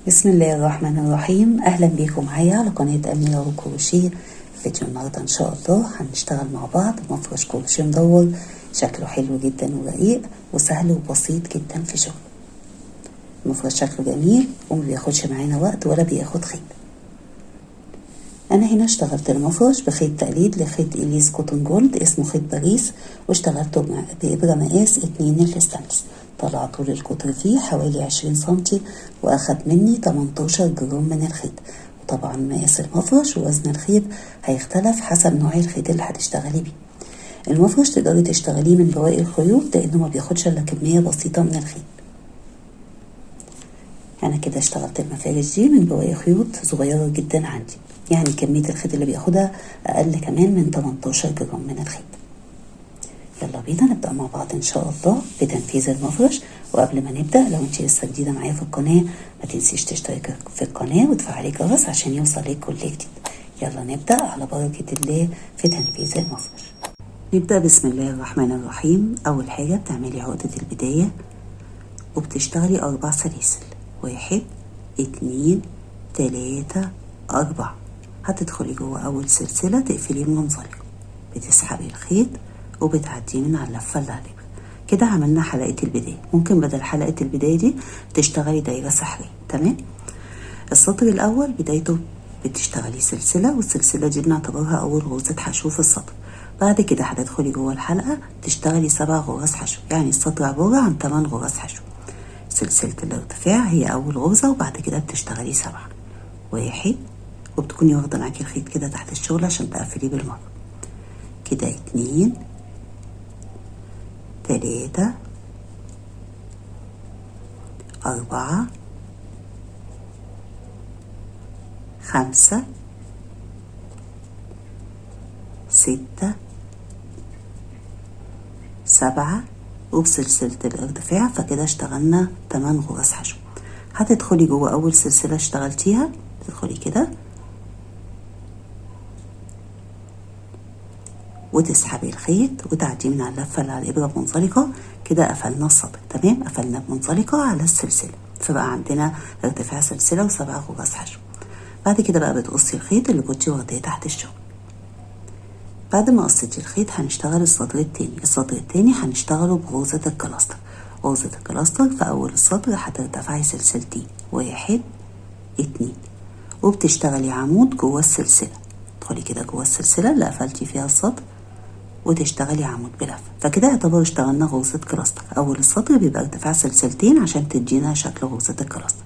بسم الله الرحمن الرحيم. اهلا بيكم معايا على قناة أميرة وكروشيه. فيديو النهارده ان شاء الله هنشتغل مع بعض مفرش كروشيه مدور، شكله حلو جدا ورقيق وسهل وبسيط جدا في شغله. المفرش شكله جميل وما بياخدش معانا وقت ولا بياخد خيط. انا هنا اشتغلت المفرش بخيط تقليد لخيط اليس كوتون جولد اسمه خيط باريس، واشتغلته بإبرة مقاس 2 الستانلس. طلع طول القطر فيه حوالي 20 سنتي واخد مني 18 جرام من الخيط. وطبعا مقاس المفرش ووزن الخيط هيختلف حسب نوع الخيط اللي هتشتغلي بيه. المفرش تقدري تشتغليه من بواقي الخيوط لانه ما بياخدش الا كمية بسيطة من الخيط. انا كده اشتغلت المفارش دي من بواقي خيوط صغيرة جدا عندي، يعني كمية الخيط اللي بياخدها اقل كمان من 18 جرام من الخيط. يلا بينا نبدأ مع بعض ان شاء الله بتنفيذ المفرش. وقبل ما نبدأ، لو انت لسه جديدة معايا في القناة ما تنسيش تشتركي في القناة وتفعلي الجرس عشان يوصلك كل جديد. يلا نبدأ على بركة الله في تنفيذ المفرش. نبدأ بسم الله الرحمن الرحيم. اول حاجة بتعملي عقدة البداية وبتشتغلي 4 سلاسل، 1 2 3 4. هتدخلي جوه اول سلسلة تقفلي منزلقة، بتسحبي الخيط وبتعديه من على اللفة اللي عليها. كده عملنا حلقة البداية. ممكن بدل حلقة البداية دي تشتغلي دايرة سحرية. تمام. السطر الاول بدايته بتشتغلي سلسلة، والسلسلة دي بنعتبرها اول غرزة حشو في السطر. بعد كده هتدخلي جوه الحلقة تشتغلي 7 غرز حشو، يعني السطر عبارة عن 8 غرز حشو. سلسلة الارتفاع هي اول غرزة، وبعد كده بتشتغلي 7 1، وبتكوني واخدة معاكي الخيط كده تحت الشغل عشان تقفليه بالمرة. كده 2 3 4 5 6 7 وبسلسلة الارتفاع، فكده اشتغلنا 8 غرز حشو. هتدخلي جوه اول سلسلة اشتغلتيها، تدخلي كده وتسحبي الخيط وتعديه من على اللفة اللي على الابرة بمنزلقة. كده قفلنا السطر. تمام، قفلنا بمنزلقة على السلسلة، فبقى عندنا ارتفاع سلسلة و7 غرز حشو. بعد كده بقى بتقصي الخيط اللي كنتي واخداه تحت الشغل. بعد ما قصيتي الخيط هنشتغل السطر التاني. السطر التاني هنشتغله بغرزة الكلاستر. غرزة الكلاستر في اول السطر هترتفعي سلسلتين، 1 2، وبتشتغلي عمود جوه السلسلة. تدخلي كده جوه السلسلة اللي قفلتي فيها السطر وتشتغلي عمود بلفة، فكده يعتبر اشتغلنا غرزة كلاستر. اول السطر بيبقى ارتفاع سلسلتين عشان تدينا شكل غرزة الكلاستر.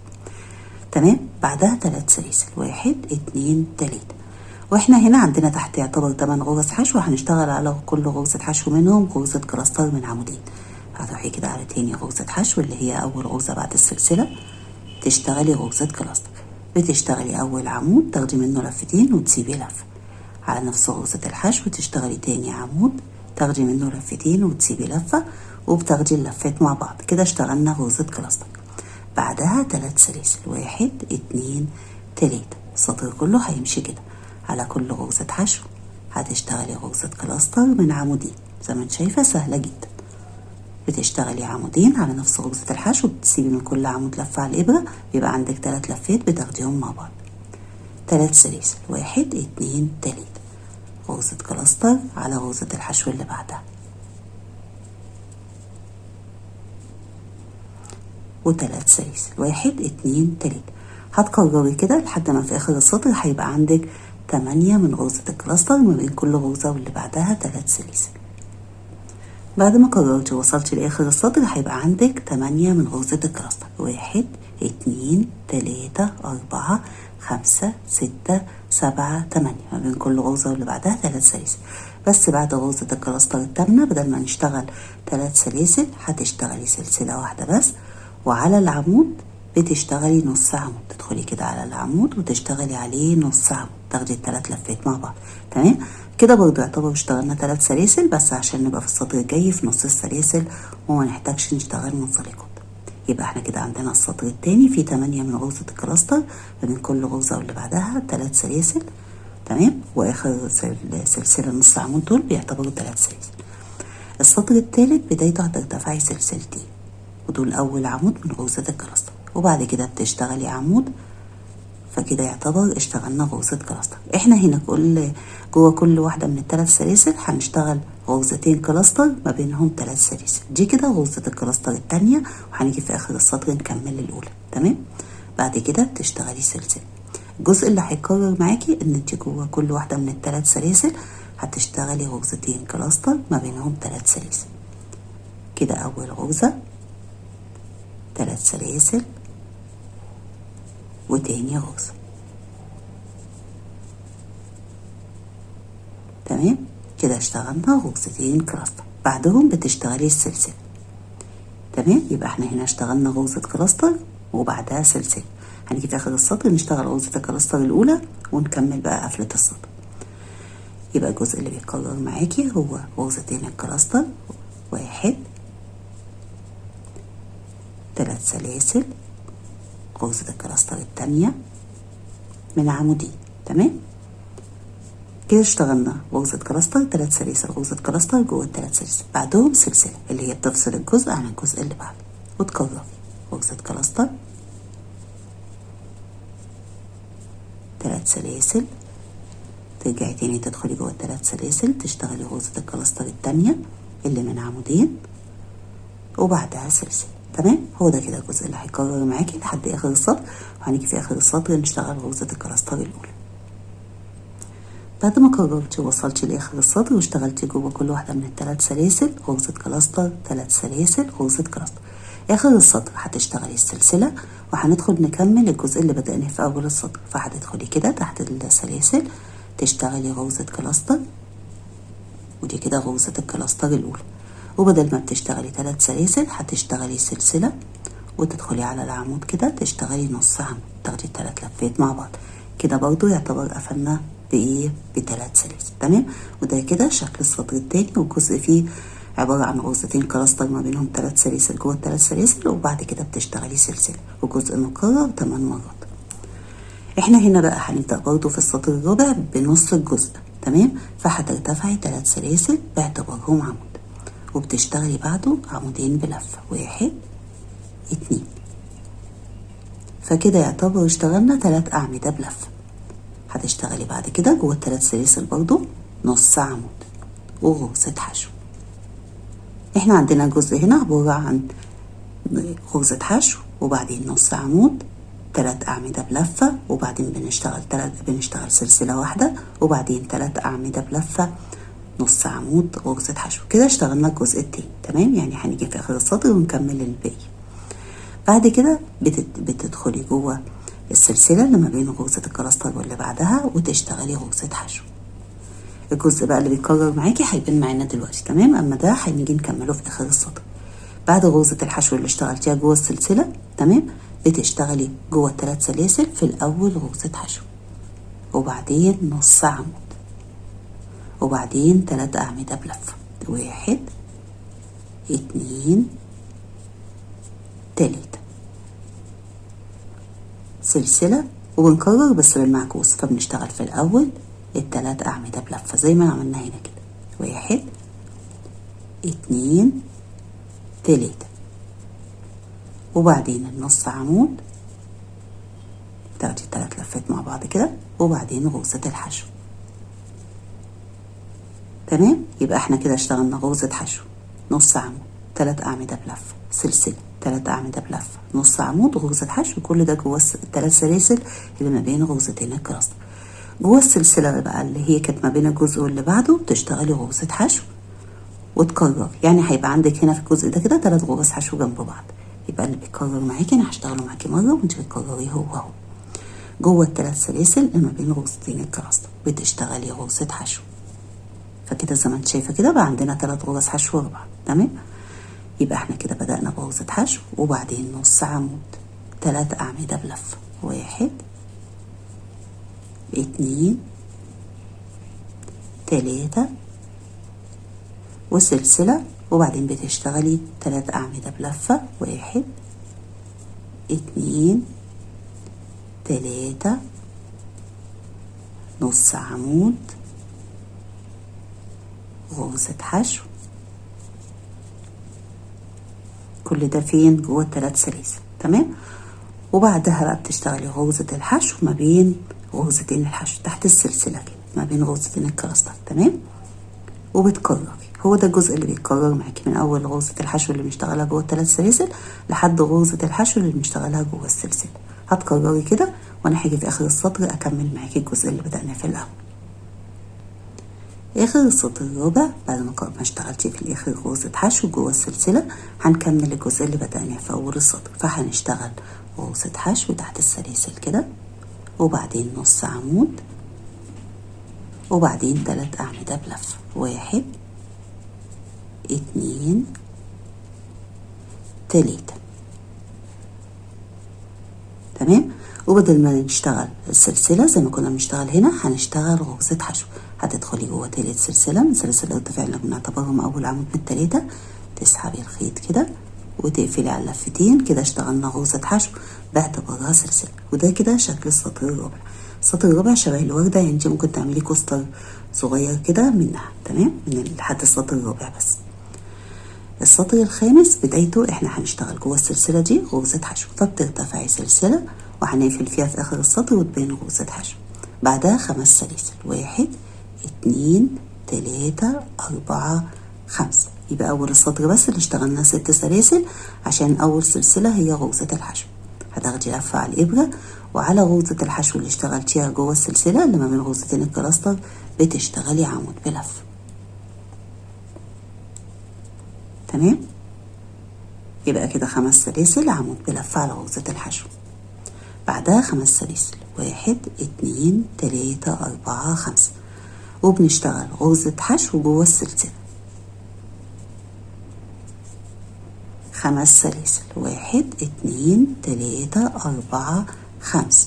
تمام. بعدها 3 سلاسل، 1 2 3. واحنا هنا عندنا تحت يعتبر 8 غرز حشو، هنشتغل على كل غرزة حشو منهم غرزة كلاستر من عمودين. هتروحي كده على تاني غرزة حشو اللي هي اول غرزة بعد السلسلة، تشتغلي غرزة كلاستر. بتشتغلي اول عمود تاخدي منه لفتين وتسيبي لفة. على نفس غرزة الحشو تشتغلي تاني عمود تاخدي منه لفتين وتسيبي لفة، وبتاخدي اللفات مع بعض. كده اشتغلنا غرزة كلاستر. بعدها 3 سلاسل، 1 2 3. السطر كله هيمشي كده. على كل غرزة حشو هتشتغلي غرزة كلاستر من عمودين. زي ما انت شايفة سهلة جدا. بتشتغلي عمودين على نفس غرزة الحشو، بتسيبي من كل عمود لفة على الإبرة، بيبقى عندك 3 لفات بتاخديهم مع بعض. 3 سلاسل، 1 2 3. غرزة كلاستر على غرزة الحشو اللي بعدها، و3 سلاسل، 1 2 3. هتكرري كده لحد ما في اخر السطر هيبقى عندك 8 من غرزة الكلاستر، ما بين كل غرزة واللي بعدها 3 سلاسل. بعد ما كررتي وصلتي لاخر السطر هيبقى عندك 8 من غرزة الكلاستر، 1 2 3 4 5 6 7 8، ما بين كل غرزة واللي بعدها 3 سلاسل. بس بعد غرزة الكلاستر التامنة بدل ما نشتغل 3 سلاسل هتشتغلي سلسلة واحدة بس، وعلى العمود بتشتغلي نص عمود. تدخلي كده على العمود وتشتغلي عليه نص عمود، تاخدي ال3 لفات مع بعض. تمام. كده برضو يعتبر اشتغلنا 3 سلاسل بس، عشان نبقى في السطر الجاي في نص السلاسل وما نحتاجش نشتغل منزلقات. يبقى احنا كده عندنا السطر التاني فيه 8 من غرزة الكلاستر، ما بين كل غرزة واللي بعدها 3 سلاسل. تمام. واخر سلسلة نص عمود دول بيعتبروا 3 سلاسل. السطر التالت بدايته هترتفعي سلسلتين، ودول اول عمود من غرزة الكلاستر، وبعد كده بتشتغلي عمود. فكده يعتبر اشتغلنا غرزة كلاستر. احنا هنا جوه كل واحدة من ال3 سلاسل هنشتغل غرزتين كلاستر ما بينهم 3 سلاسل. دي كده غرزة الكلاستر التانية، وهنيجي في اخر السطر نكمل الاولى. تمام. بعد كده بتشتغلي سلسلة. الجزء اللي هيكرر معاكي ان انت جوه كل واحدة من ال3 سلاسل هتشتغلي غرزتين كلاستر ما بينهم 3 سلاسل. كده اول غرزة 3 سلاسل وتاني غرزة. تمام. كده اشتغلنا غرزتين كلاستر، بعدهم بتشتغلي السلسلة. تمام. يبقى احنا هنا اشتغلنا غرزة كلاستر وبعدها سلسلة. هنيجي في اخر السطر نشتغل غرزة الكلاستر الاولى ونكمل بقى قفلة السطر. يبقى الجزء اللي بيتكرر معاكي هو غرزتين الكلاستر، 1 3 سلاسل، غرزة الكلاستر التانية من عمودين. تمام. كده اشتغلنا غرزة كلاستر 3 سلاسل، غرزة كلاستر جوه ال3 سلاسل، بعدهم سلسلة اللي هي بتفصل الجزء عن الجزء اللي بعده، وتكرري غرزة كلاستر 3 سلاسل، ترجعي تاني تدخلي جوه ال3 سلاسل، تشتغلي غرزة الكلاستر التانية اللي من عمودين وبعدها سلسلة. تمام. هو ده كده الجزء اللي هيكرر معاكي لحد اخر السطر، وهنيجي في اخر السطر نشتغل غرزة الكلاستر الاولى. بعد ما كررتي ووصلتي لاخر السطر واشتغلتي جوه كل واحده من ال3 سلاسل غرزة كلاستر، 3 سلاسل، غرزة كلاستر، اخر السطر هتشتغلي السلسلة، وهندخل نكمل الجزء اللي بدأناه في اول السطر. فهتدخلي كده تحت السلاسل تشتغلي غرزة كلاستر، ودي كده غرزة الكلاستر الاولى. وبدل ما بتشتغلي 3 سلاسل هتشتغلي سلسلة، وتدخلي على العمود كده تشتغلي نص عمود، تاخدي 3 لفات مع بعض. كده برضو يعتبر قفلنا ب3 سلاسل. تمام. وده كده شكل السطر التاني، والجزء فيه عبارة عن غرزتين كلاستر ما بينهم 3 سلاسل جوه ال3 سلاسل، وبعد كده بتشتغلي سلسلة، وجزء مكرر 8 مرات. احنا هنا بقى هنبدأ برضو في السطر الرابع بنص الجزء. تمام. فهترتفعي 3 سلاسل باعتبارهم عمود، وبتشتغلي بعده عمودين بلفة، 1 2. فكده يعتبر اشتغلنا 3 أعمدة بلفة. هتشتغلي بعد كده جوه ال3 سلاسل برضو نص عمود وغرزة حشو. احنا عندنا جزء هنا عبارة عن غرزة حشو وبعدين نص عمود، 3 أعمدة بلفة، وبعدين بنشتغل سلسلة واحدة، وبعدين 3 أعمدة بلفة، نص عمود، غرزة حشو. كده اشتغلنا الجزء التاني. تمام. يعني هنيجي في اخر السطر ونكمل الباقي. بعد كده بتدخلي جوه السلسلة اللي ما بين غرزة الكلاستر واللي بعدها وتشتغلي غرزة حشو. الجزء بقى اللي بيتكرر معاكي هيبان معانا دلوقتي. تمام. اما ده هنيجي نكمله في اخر السطر. بعد غرزة الحشو اللي اشتغلتيها جوه السلسلة، تمام، بتشتغلي جوه ال3 سلاسل في الاول غرزة حشو، وبعدين نص عمود، وبعدين 3 أعمدة بلفة، 1 2 3، سلسلة، وبنكرر بس بالمعكوس. فبنشتغل في الأول ال3 أعمدة بلفة زي ما عملنا هنا كده، 1 2 3، وبعدين النص عمود، تاخدي 3 لفات مع بعض كده، وبعدين غرزة الحشو. تمام. يبقى احنا كده اشتغلنا غرزة حشو، نص عمود، 3 أعمدة بلفة، سلسلة، 3 أعمدة بلفة، نص عمود، غرزة حشو. كل ده جوه ال3 سلاسل اللي ما بين غرزتين الكلاستر. جوه السلسلة بقى اللي هي كانت ما بين الجزء واللي بعده تشتغلي غرزة حشو وتكرر. يعني هيبقى عندك هنا في الجزء ده كده 3 غرز حشو جنب بعض. يبقى اللي بيكرر معاكي انا هشتغله معاكي مرة وانت بتكرريه هو اهو. جوه ال3 سلاسل اللي ما بين غرزتين الكلاستر بتشتغلي غرزة حشو. فكده زي ما انت شايفه كده بقى عندنا 3 غرز حشو ورا بعض. تمام. يبقى احنا كده بدأنا بغرزة حشو وبعدين نص عمود، 3 أعمدة بلفة، 1 2 3، وسلسلة، وبعدين بتشتغلي 3 أعمدة بلفة، 1 2 3، نص عمود، غرزة حشو. كل ده فين؟ جوه ال3 سلاسل. تمام. وبعدها بقى بتشتغلي غرزة الحشو ما بين غرزتين الحشو تحت السلسلة كده، ما بين غرزتين الكلاستر. تمام، وبتكرري. هو ده الجزء اللي بيتكرر معاكي من اول غرزة الحشو اللي بنشتغلها جوه الثلاث سلاسل لحد غرزة الحشو اللي بنشتغلها جوه السلسلة. هتكرري كده وانا هاجي في اخر السطر اكمل معاكي الجزء اللي بدأناه في الاول. اخر السطر الرابع بعد ما اشتغلتي في الاخر غرزة حشو جوه السلسلة، هنكمل الجزء اللي بدأناه في اول السطر. فهنشتغل غرزة حشو تحت السلاسل كده، وبعدين نص عمود، وبعدين 3 أعمدة بلف. 1 2 3. تمام. وبدل ما نشتغل السلسلة زي ما كنا بنشتغل هنا، هنشتغل غرزة حشو. هتدخلي جوه تالت سلسلة من سلاسل الارتفاع اللي بنعتبرهم أول عمود من التلاتة، تسحبي الخيط كده وتقفلي على اللفتين كده. اشتغلنا غرزة حشو باعتبارها سلسلة. وده كده شكل السطر الرابع. السطر الرابع شبه الوردة، يعني انت ممكن تعملي كوستر صغير كده منها. تمام، من لحد السطر الرابع بس. السطر الخامس بدايته احنا هنشتغل جوه السلسلة دي غرزة حشو، فبترتفعي سلسلة وهنقفل فيها في اخر السطر وتبين غرزة حشو. بعدها 5 سلاسل. 1 2 3 4 5. يبقى اول السطر بس اللي اشتغلنا 6 سلاسل عشان اول سلسلة هي غرزة الحشو. هتاخدي لفة على الابرة، وعلى غرزة الحشو اللي اشتغلتيها جوه السلسلة اللي ما بين غرزتين الكلاستر بتشتغلي عمود بلف. تمام، يبقى كده 5 سلاسل عمود بلف على غرزة الحشو. بعدها 5 سلاسل. 1 2 3 4 5. وبنشتغل غرزة حشو جوه السلسلة. 5 سلاسل. 1 2 3 4 5.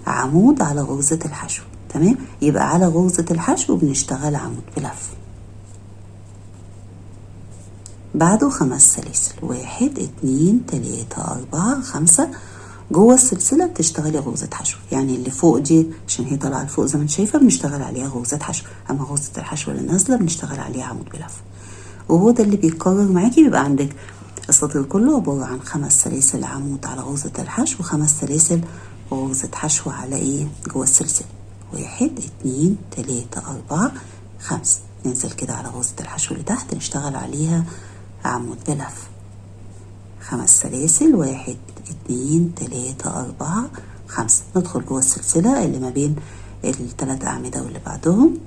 عمود على غرزة الحشو. تمام، يبقى على غرزة الحشو بنشتغل عمود بلف. بعده 5 سلاسل. 1 2 3 4 5. جوه السلسلة بتشتغلي غرزة حشو، يعني اللي فوق دي عشان هي طالعة لفوق زي ما انت شايفة بنشتغل عليها غرزة حشو، اما غرزة الحشو اللي نازلة بنشتغل عليها عمود بلف. وهو ده اللي بيتكرر معاكي. بيبقى عندك السطر كله عبارة عن 5 سلاسل عمود على غرزة الحشو، و5 سلاسل غرزة حشو على ايه جوه السلسلة. 1 2 3 4 5. ننزل كده على غرزة الحشو اللي تحت نشتغل عليها عمود بلف. 5 سلاسل. 1 2 3 4 5. ندخل جوه السلسلة اللي ما بين ال3 أعمدة واللي بعدهم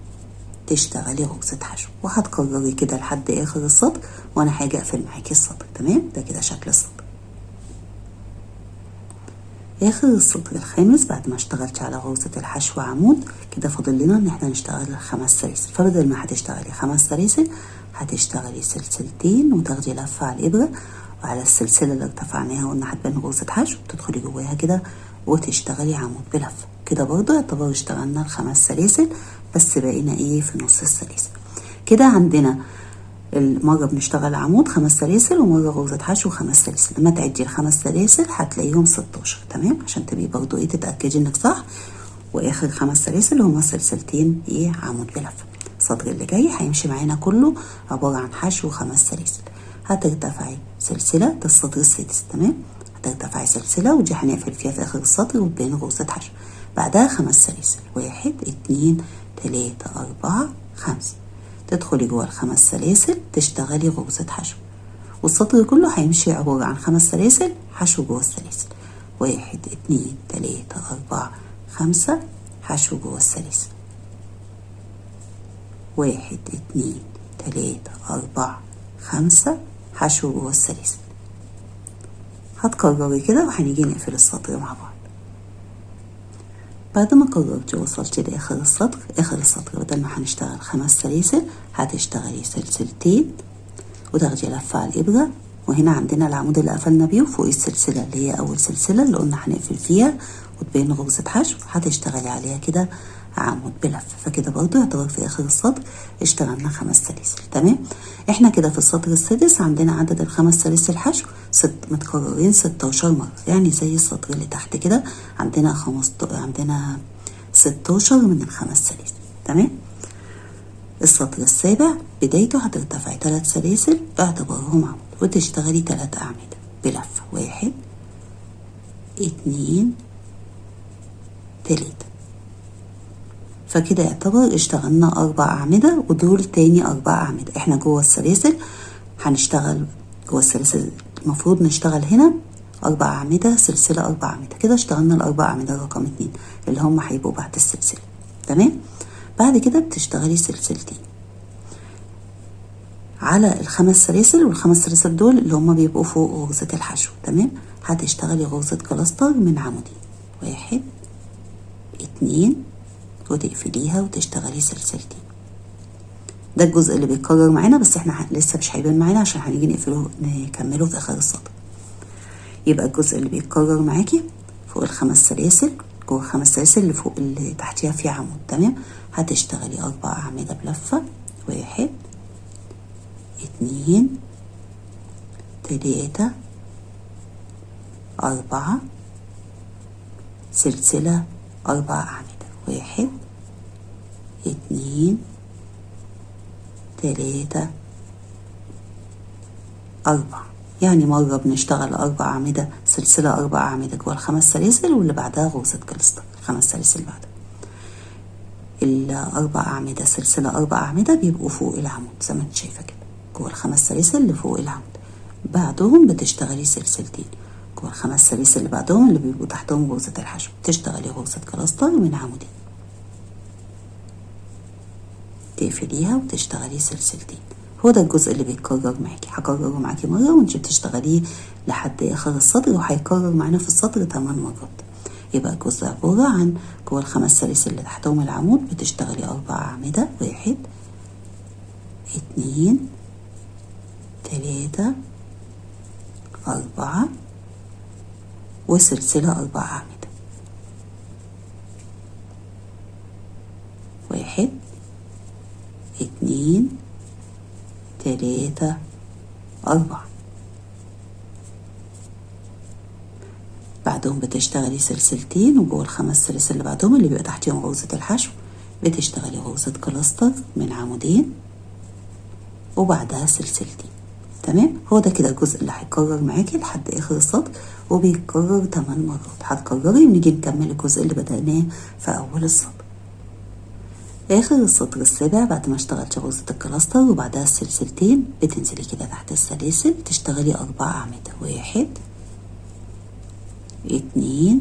تشتغلي غرزة حشو، وهتكرري كده لحد آخر السطر وانا هاجي اقفل معاكي السطر. تمام، ده كده شكل السطر. آخر السطر الخامس بعد ما اشتغلتي على غرزة الحشو عمود كده فاضل لنا ان احنا نشتغل 5 سلاسل. فبدل ما هتشتغلي 5 سلاسل هتشتغلي سلسلتين وتاخدي لفة على الإبرة، وعلى السلسلة اللي ارتفعناها وقلنا هتبان غرزة حشو تدخلي جواها كده وتشتغلي عمود بلف. كده برضو يعتبر اشتغلنا ال5 سلاسل، بس بقينا ايه في نص السلاسل. كده عندنا مرة بنشتغل عمود 5 سلاسل ومرة غرزة حشو 5 سلاسل. لما تعدي ال5 سلاسل هتلاقيهم 16. تمام، عشان تبقي برضو ايه تتأكدي انك صح. واخر 5 سلاسل هما سلسلتين ايه عمود بلف. السطر اللي جاي هيمشي معانا كله عبارة عن حشو 5 سلاسل. هترتفعي سلسلة، ده السطر السادس. تمام، هترتفعي سلسلة ودي هنقفل فيها في اخر السطر وتبين غرزة حشو. بعدها 5 سلاسل. 1 2 3 4 5. تدخلي جوه ال5 سلاسل تشتغلي غرزة حشو، والسطر كله هيمشي عبارة عن 5 سلاسل حشو جوه السلاسل. 1 2 3 4 5. حشو جوه السلاسل. 1 2 3 4 5. حشو جوه السلاسل. هتكرري كده وهنيجي نقفل السطر مع بعض. بعد ما كررتي وصلتي لاخر السطر، اخر السطر بدل ما هنشتغل 5 سلاسل هتشتغلي سلسلتين وتاخدي لفة على الإبرة. وهنا عندنا العمود اللي قفلنا بيه وفوق السلسلة اللي هي أول سلسلة اللي قلنا هنقفل فيها وتبين غرزة حشو هتشتغلي عليها كده عمود بلف. فكده برضو يعتبر في آخر السطر اشتغلنا 5 سلاسل. تمام، احنا كده في السطر السادس عندنا عدد ال5 سلاسل حشو متكررين 16 مرة، يعني زي السطر اللي تحت كده عندنا 16 من ال5 سلاسل. تمام، السطر السابع بدايته هترتفعي 3 سلاسل باعتبارهم عمود وتشتغلي 3 أعمدة بلفة. 1 2 3. فكده يعتبر اشتغلنا 4 أعمدة، ودول تاني 4 أعمدة. احنا جوه السلاسل هنشتغل جوه السلاسل، المفروض نشتغل هنا 4 أعمدة سلسلة 4 أعمدة. كده اشتغلنا ال4 أعمدة رقم 2 اللي هم هيبقوا بعد السلسلة. تمام. بعد كده بتشتغلي سلسلتين على ال5 سلاسل، وال5 سلاسل دول اللي هم بيبقوا فوق غرزة الحشو. تمام. هتشتغلي غرزة كلاستر من عمودين، 1 2، وتقفليها وتشتغلي سلسلتين. ده الجزء اللي بيتكرر معانا، بس احنا لسه مش هيبان معانا عشان هنيجي نكمله في اخر السطر. يبقى الجزء اللي بيتكرر معاكي فوق ال5 سلاسل، جوه ال5 سلاسل اللي فوق اللي تحتيها في عمود. تمام. هتشتغلي 4 أعمدة بلفة، 1 2 3 4 سلسلة 4 أعمدة، 1 2 3 4. يعني مرة بنشتغل 4 أعمدة سلسلة 4 أعمدة جوه ال5 سلاسل، واللي بعدها غرزة كلاستر. 5 سلاسل بعدها ال4 أعمدة سلسلة 4 أعمدة بيبقوا فوق العمود زي ما انت شايفة كده، جوه ال5 سلاسل اللي فوق العمود. بعدهم بتشتغلي سلسلتين جوه ال5 سلاسل اللي بعدهم اللي بيبقوا تحتهم غرزة الحشو، تشتغلي غرزة كلاستر من عمودين، تقفليها وتشتغلي سلسلتين. هو ده الجزء اللي بيتكرر معاكي. هكرره معاكي مرة وانت بتشتغليه لحد اخر السطر، وهيكرر معانا في السطر 8 مرات. يبقى الجزء عبارة عن جوه ال5 سلاسل اللي تحتهم العمود بتشتغلي 4 أعمدة، 1 2 3 4 وسلسلة 4 أعمدة، 1 2 3 4. بعدهم بتشتغلي سلسلتين، وجوه ال5 سلاسل اللي بعدهم اللي بيبقى تحتهم غرزة الحشو بتشتغلي غرزة كلاستر من عمودين وبعدها سلسلتين. تمام. هو ده كده الجزء اللي هيتكرر معاكي لحد اخر السطر، وبيتكرر 8 مرات. هتكرري ونيجي نكمل الجزء اللي بدأناه في اول السطر. اخر السطر السابع بعد ما اشتغلت غرزة الكلاستر وبعدها السلسلتين بتنزلي كده تحت السلاسل تشتغلي 4 أعمدة، 1 2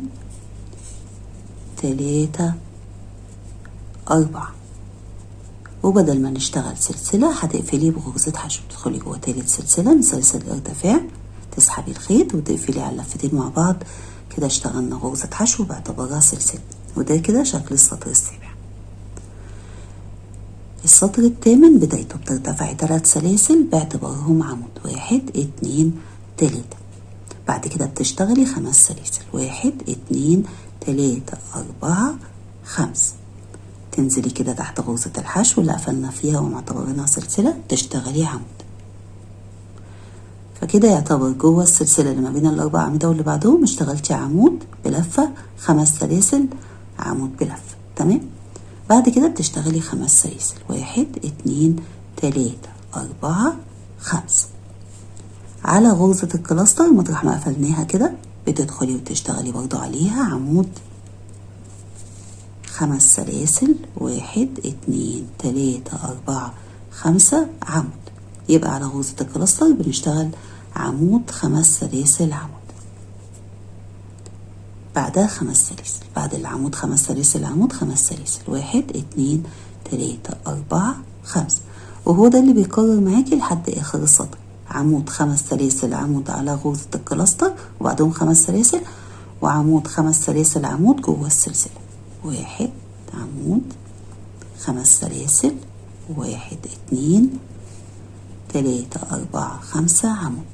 3 4. وبدل ما نشتغل سلسلة هتقفلي بغرزة حشو، تدخلي جوه تالت سلسلة من سلسلة الارتفاع، تسحبي الخيط وتقفلي على اللفتين مع بعض. كده اشتغلنا غرزة حشو باعتبارها سلسلة. وده كده شكل السطر السابع. السطر الثامن بدايته بترتفعي 3 سلاسل باعتبارهم عمود، 1 2 3. بعد كده بتشتغلي 5 سلاسل، 1 2 3 4 5. تنزلي كده تحت غرزة الحشو اللي قفلنا فيها ومعتبرينها سلسلة، تشتغلي عمود. فكده يعتبر جوه السلسلة اللي ما بين ال4 أعمدة واللي بعدهم اشتغلتي عمود بلفة، 5 سلاسل عمود بلفة. تمام. بعد كده بتشتغلي 5 سلاسل، 1 2 3 4 5. على غرزة الكلاستر مطرح ما قفلناها كده بتدخلي وتشتغلي برضو عليها عمود، 5 سلاسل، 1 2 3 4 5 عمود. يبقى على غرزة الكلاستر بنشتغل عمود 5 سلاسل عمود، بعدها 5 سلاسل، بعد العمود 5 سلاسل عمود، 5 سلاسل، 1 2 3 4 5. وهو ده اللي بيكرر معاكي لحد اخر السطر. عمود 5 سلاسل عمود على غرزة الكلاستر وبعدهم 5 سلاسل، وعمود 5 سلاسل عمود جوه السلسلة، 1 عمود 5 سلاسل، 1 2 3 4 5 عمود.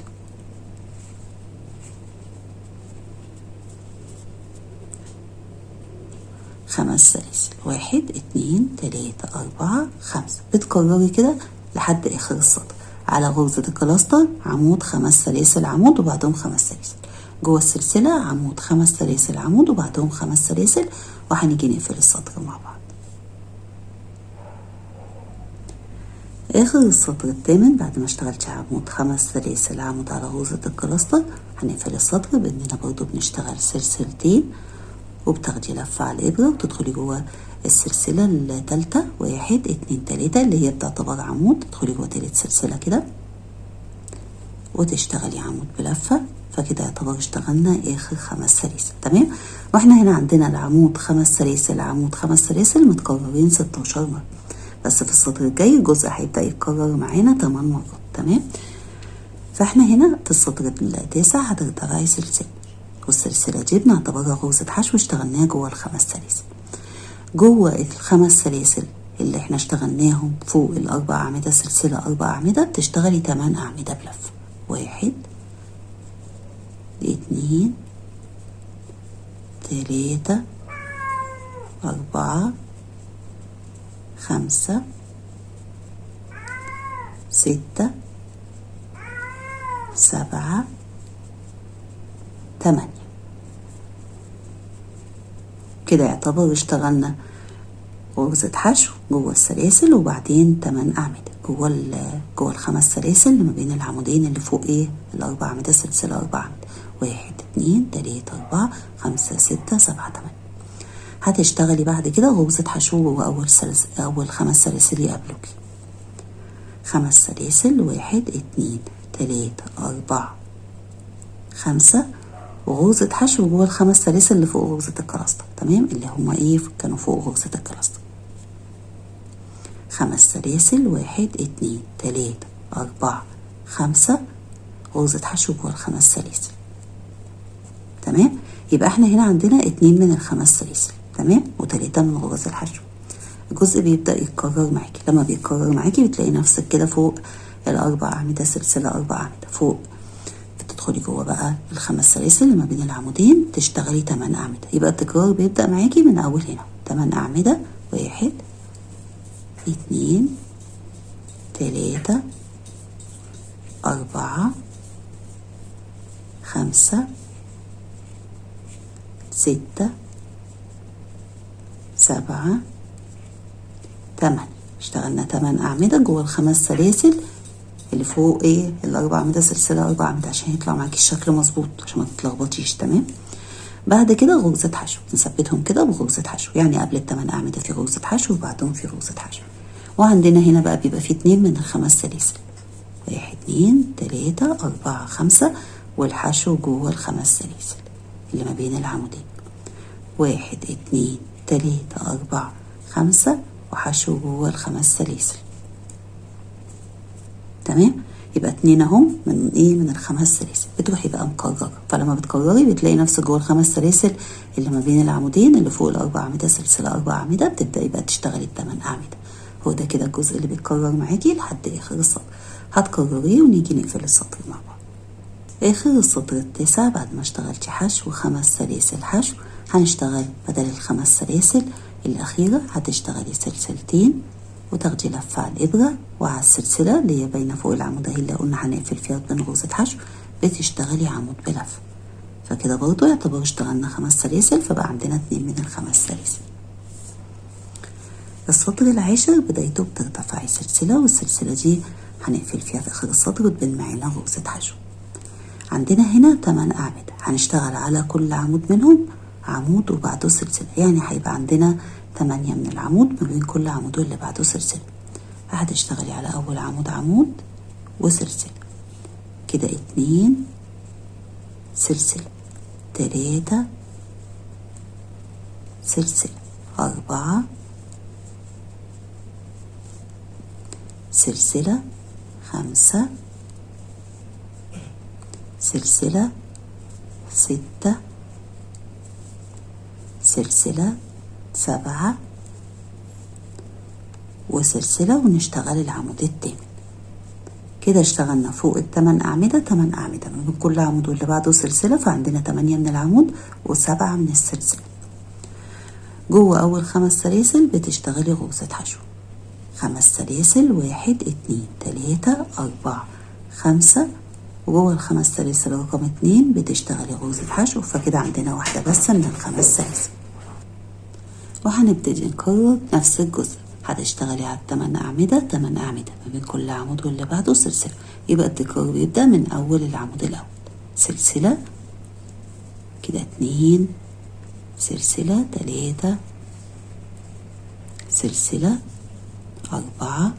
خمس سلاسل، 1 2 3 4 5. بتكرري كده لحد اخر السطر. على غرزة الكلاستر عمود 5 سلاسل عمود وبعدهم 5 سلاسل، جوه السلسلة عمود 5 سلاسل عمود وبعدهم 5 سلاسل، وهنيجي نقفل السطر مع بعض. اخر السطر الثامن بعد ما اشتغلت عمود 5 سلاسل عمود على غرزة الكلاستر هنقفل السطر باننا برضو بنشتغل سلسلتين، وبتاخدي لفة على الابرة وتدخلي جوه السلسلة التالتة 1 2 3 اللي هي بتعتبر عمود، تدخلي جوه تالت سلسلة كده وتشتغلي عمود بلفة، فكده يعتبر اشتغلنا اخر 5 سلاسل. تمام. واحنا هنا عندنا العمود 5 سلاسل عمود 5 سلاسل متكررين 16 مرة، بس في السطر الجاي الجزء هيبدأ يتكرر معانا 8 مرات. تمام. فاحنا هنا في السطر التاسع هترتفعي سلسلة، والسلسلة دي بنعتبرها غرزة حشو اشتغلناها جوه ال5 سلاسل. جوه ال5 سلاسل اللي احنا اشتغلناهم فوق ال4 أعمدة سلسلة 4 أعمدة بتشتغلي 8 أعمدة بلفة. 1 2 3 4 5 6 7 8. كده يعتبر اشتغلنا غرزة حشو جوه السلاسل وبعدين 8 أعمدة جوه ال5 سلاسل اللي ما بين العمودين اللي فوق ايه ال4 أعمدة سلسلة 4 أعمدة. 1 2 3 4 5 6 7 8. هتشتغلي بعد كده غرزة حشو جوه أول 5 سلاسل يقابلوكي. 5 سلاسل 1 2 3 4 5 وغرزة حشو جوه ال5 سلاسل اللي فوق غرزة الكلاستر. تمام. اللي هما ايه كانوا فوق غرزة الكلاستر. 5 سلاسل 1 2 3 4 5 غرزة حشو جوه ال5 سلاسل. تمام. يبقى احنا هنا عندنا 2 من ال5 سلاسل. تمام. و3 من غرز الحشو. الجزء بيبدأ يتكرر معاكي، لما بيتكرر معاكي بتلاقي نفسك كده فوق ال4 أعمدة سلسلة 4 أعمدة فوق، بتدخلي جوه بقى ال5 سلاسل اللي ما بين العمودين تشتغلي 8 أعمدة. يبقى التكرار بيبدأ معاكي من أول هنا 8 أعمدة. 1 2 3 4 5 6 7 8. اشتغلنا 8 أعمدة جوه ال5 سلاسل اللي فوق ايه ال4 أعمدة سلسلة 4 أعمدة عشان يطلع معاكي الشكل مظبوط عشان ما تتلخبطيش. تمام. بعد كده غرزة حشو نثبتهم كده بغرزة حشو، يعني قبل ال8 أعمدة في غرزة حشو وبعدهم في غرزة حشو. وعندنا هنا بقى بيبقى في 2 من ال5 سلاسل. 1 2 3 4 5 والحشو جوه ال5 سلاسل اللي ما بين العمودين. 1 2 3 4 5 وحشو جوه ال5 سلاسل. تمام. يبقى 2 اهو من ايه من ال5 سلاسل. بتروحي بقى مكرره، فلما بتكرري بتلاقي نفسك جوه ال5 سلاسل اللي ما بين العمودين اللي فوق ال4 أعمدة سلسلة 4 أعمدة بتبداي بقى تشتغلي ال8 أعمدة. هو ده كده الجزء اللي بيتكرر معاكي لحد اخر السطر. هتكرريه ونيجي نقفل السطر مع بعض. اخر السطر التاسع بعد ما اشتغلتي حشو 5 سلاسل حشو هنشتغل بدل ال5 سلاسل الأخيرة هتشتغلي سلسلتين وتاخدي لفة على الإبرة، وعلى السلسلة اللي هي باينة فوق العمود اهي اللي قلنا هنقفل فيها بين غرزة حشو بتشتغلي عمود بلفة. فكده برضو يعتبر اشتغلنا 5 سلاسل، فبقى عندنا 2 من ال5 سلاسل. السطر العاشر بدايته بترتفعي سلسلة، والسلسلة دي هنقفل فيها في آخر السطر وتبين معانا غرزة حشو. عندنا هنا 8 أعمدة هنشتغل على كل عمود منهم عمود وبعده سلسلة، يعني هيبقى عندنا 8 من العمود ما بين كل عمود واللي بعده سلسلة. فهتشتغلي على أول عمود عمود وسلسلة كده 2 سلسلة 3 سلسلة 4 سلسلة 5 سلسلة 6 سلسلة 7 وسلسلة ونشتغل العمود التامن. كده اشتغلنا فوق ال8 أعمدة 8 أعمدة من كل عمود واللي بعده سلسلة، فعندنا 8 من العمود و7 من السلسلة. جوه أول 5 سلاسل بتشتغلي غرزة حشو 5 سلاسل 1 2 3 4 5 وجوه ال5 سلاسل رقم 2 بتشتغلي غرزة حشو. فكده عندنا واحدة بس من ال5 سلاسل، وهنبتدي نكرر نفس الجزء هتشتغلي على 8 أعمدة، 8 أعمدة ما بين كل عمود واللي بعده سلسلة. يبقى التكرار بيبدأ من أول العمود الأول، سلسلة كده 2 سلسلة، 3 سلسلة، 4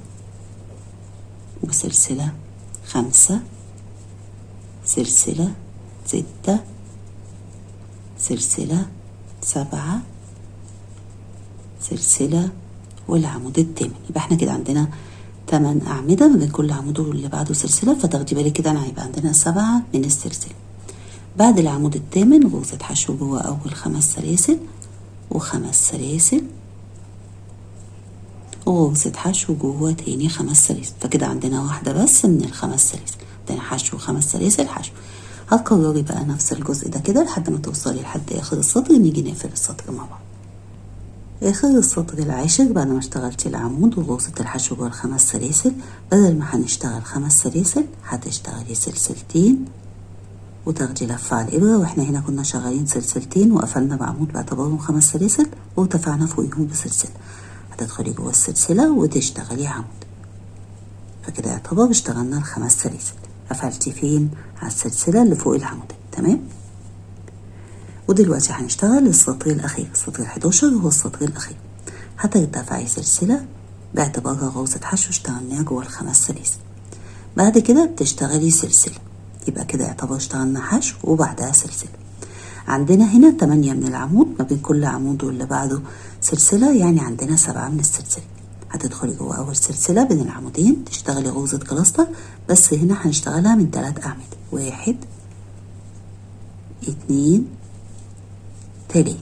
وسلسلة، 5 سلسلة، 6 سلسلة، 7 سلسلة والعمود التامن. يبقى احنا كده عندنا 8 أعمدة ما بين كل عمود واللي بعده سلسلة، فتاخدي بالك كده أنا هيبقى عندنا 7 من السلسلة. بعد العمود التامن غرزة حشو جوه أول 5 سلاسل و5 سلاسل، وغرزة حشو جوه تاني 5 سلاسل، فكده عندنا واحدة بس من ال5 سلاسل. عندنا حشو 5 سلاسل حشو. هتكرري بقى نفس الجزء ده كده لحد ما توصلي لحد آخر السطر. نيجي نقفل السطر مع بعض. آخر السطر العاشر بعد ما اشتغلتي العمود وغرزة الحشو جوه ال5 سلاسل، بدل ما هنشتغل 5 سلاسل هتشتغلي سلسلتين وتاخدي لفة على الإبرة. واحنا هنا كنا شغالين سلسلتين وقفلنا بعمود باعتبارهم 5 سلاسل وارتفعنا فوقيهم بسلسلة. هتدخلي جوه السلسلة وتشتغلي عمود، فكده يعتبر اشتغلنا ال5 سلاسل. قفلتي فين؟ على السلسلة اللي فوق العمود. تمام. ودلوقتي هنشتغل السطر الأخير، السطر 11 هو السطر الأخير. هترتفعي سلسلة باعتبارها غرزة حشو اشتغلناها جوه ال5 سلاسل. بعد كده بتشتغلي سلسلة، يبقى كده يعتبر اشتغلنا حشو وبعدها سلسلة. عندنا هنا 8 من العمود ما بين كل عمود واللي بعده سلسلة، يعني عندنا 7 من السلسلة. هتدخلي جوه أول سلسلة بين العمودين تشتغلي غرزة كلاستر، بس هنا هنشتغلها من 3 أعمدة، 1 2 3.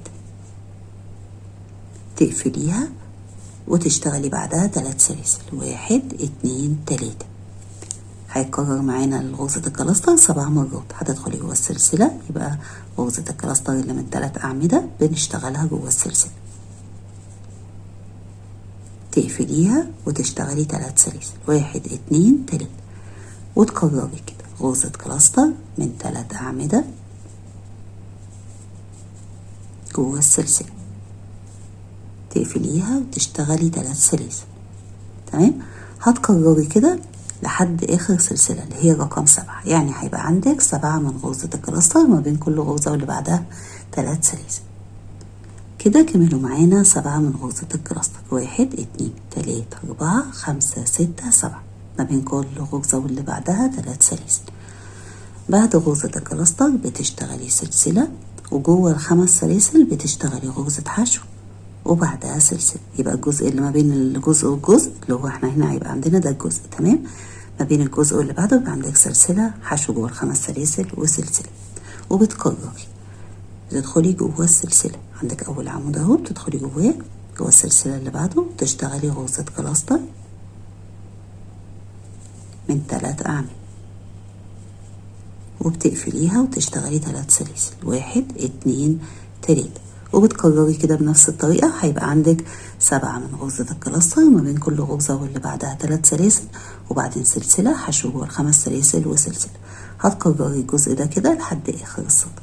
تقفليها وتشتغلي بعدها 3 سلاسل، 1 2 3. هيتكرر معانا غرزة الكلاستر 7 مرات. هتدخلي جوه السلسلة، يبقى غرزة الكلاستر اللي من 3 أعمدة بنشتغلها جوه السلسلة. تقفليها وتشتغلي 3 سلاسل، 1 2 3. وتكرري كده غرزة كلاستر من 3 أعمدة جوه السلسلة. تقفليها وتشتغلي 3 سلاسل. تمام. هتكرري كده لحد آخر سلسلة اللي هي رقم 7، يعني هيبقى عندك 7 من غرزة الكلاستر ما بين كل غرزة واللي بعدها 3 سلاسل. كده كملوا معانا 7 من غرزة الكلاستر، 1 2 3 4 5 6 7 ما بين كل غرزة واللي بعدها 3 سلاسل. بعد غرزة الكلاستر بتشتغلي سلسلة، وجوه ال5 سلاسل بتشتغلي غرزة حشو وبعدها سلسلة. يبقى الجزء اللي ما بين الجزء والجزء اللي هو احنا هنا هيبقى عندنا ده الجزء. تمام. ما بين الجزء واللي بعده يبقى عندك سلسلة حشو جوه ال5 سلاسل وسلسلة. وبتكرري تدخلي جوه السلسلة، عندك أول عمود اهو بتدخلي جواه، جوه السلسلة اللي بعده تشتغلي غرزة كلاستر من 3 أعمدة وبتقفليها وتشتغلي 3 سلاسل، 1 2 3. وبتكرري كده بنفس الطريقة. هيبقى عندك 7 من غرزة الكلاستر ما بين كل غرزة واللي بعدها 3 سلاسل، وبعدين سلسلة حشو جوه ال5 سلاسل وسلسلة. هتكرري الجزء ده كده لحد آخر السطر.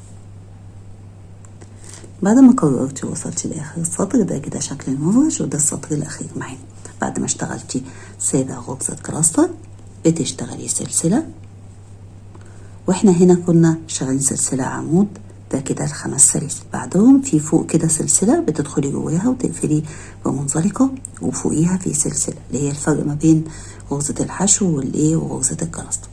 بعد ما كررتي ووصلتي لآخر السطر ده كده شكل المفرش، وده السطر الأخير معانا. بعد ما اشتغلتي 7 غرزة كلاستر بتشتغلي سلسلة، واحنا هنا كنا شغالين سلسلة عمود، ده كده ال5 سلاسل. بعدهم في فوق كده سلسلة بتدخلي جواها وتقفلي بمنزلقة، وفوقيها في سلسلة اللي هي الفرق ما بين غرزة الحشو وغرزة الكلاستر.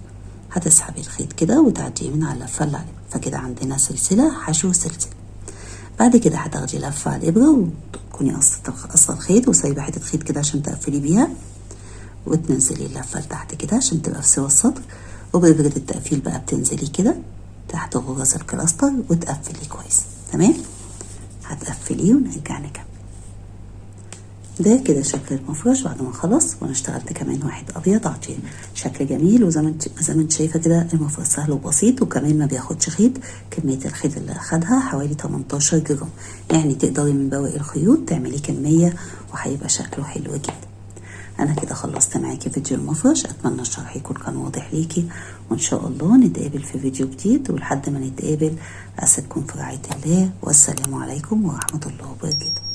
هتسحبي الخيط كده وتعديه من على اللفة اللي عليه، فكده عندنا سلسلة حشو سلسلة. بعد كده هتاخدي لفة على الإبرة وتكوني قصة الخيط وسايبة حتة خيط كده عشان تقفلي بيها، وتنزلي اللفة لتحت كده عشان تبقى في سوا السطر. وبإبرة التقفيل بقى بتنزلي كده تحت غرز الكلاستر وتقفلي كويس. تمام. هتقفليه ونرجع نكمل. ده كده شكل المفرش بعد ما خلص. وانا اشتغلت كمان واحد ابيض عطيه شكل جميل، وزي ما انت شايفه كده المفرش سهل وبسيط، وكمان ما بياخدش خيط. كميه الخيط اللي اخدها حوالي 18 جرام، يعني تقدري من بواقي الخيوط تعملي كميه وهيبقى شكله حلو جدا. انا كده خلصت معاكي فيديو المفرش. اتمنى الشرح يكون كان واضح ليكي، وان شاء الله نتقابل في فيديو جديد. ولحد ما نتقابل اسيبكم في رعاية الله، والسلام عليكم ورحمة الله وبركاته.